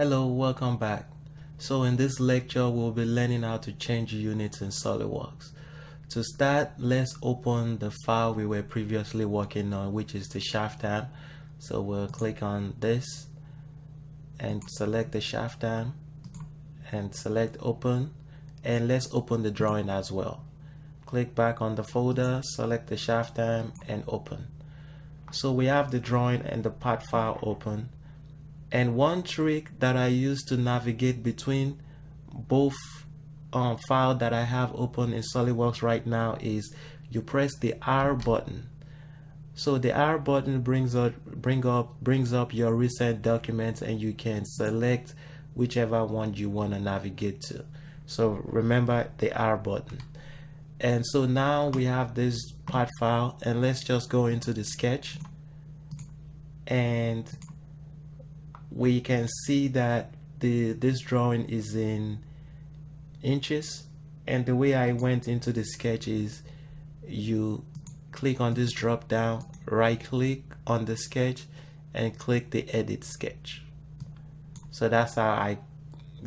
Hello, welcome back. So in this lecture, we'll be learning how to change units in Solidworks. To start, let's open the file we were previously working on, which is the shaft arm. So we'll click on this and select the shaft arm and select open, and let's open the drawing as well. Click back on the folder, select the shaft arm and open. So we have the drawing and the part file open. And one trick that I use to navigate between both files that I have open in SolidWorks right now is you press the R button. So the R button brings up your recent documents, and you can select whichever one you want to navigate to. So remember the R button. And so now we have this part file, and let's just go into the sketch, and we can see that this drawing is in inches. And the way I went into the sketch is you click on this drop down, right click on the sketch and click the edit sketch. So that's how I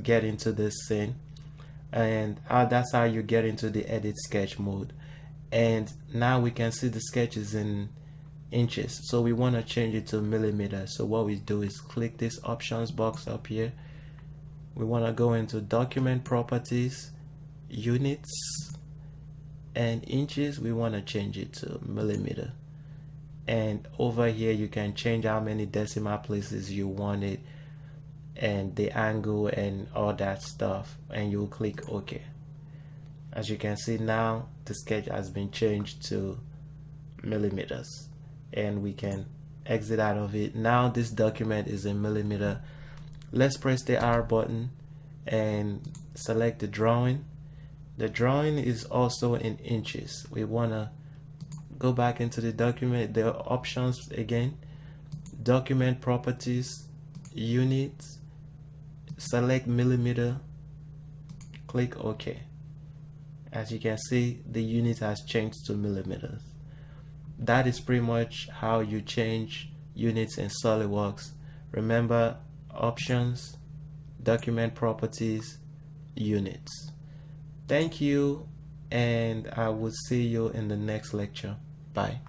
get into this scene, and that's how you get into the edit sketch mode. And now we can see the sketch is in inches, so we want to change it to millimeters. So what we do is click this options box up here. We want to go into document properties, units, and inches we want to change it to millimeter. And over here you can change how many decimal places you want it and the angle and all that stuff, and you'll click OK. As you can see, now the sketch has been changed to millimeters, and we can exit out of it. Now this document is in millimeter. Let's press the R button and select the drawing. The drawing is also in inches. We want to go back into the document, the options again, document properties, units, select millimeter, click OK. As you can see, the unit has changed to millimeters. That is pretty much how you change units in SolidWorks. Remember, options, document properties, units. Thank you, and I will see you in the next lecture. Bye.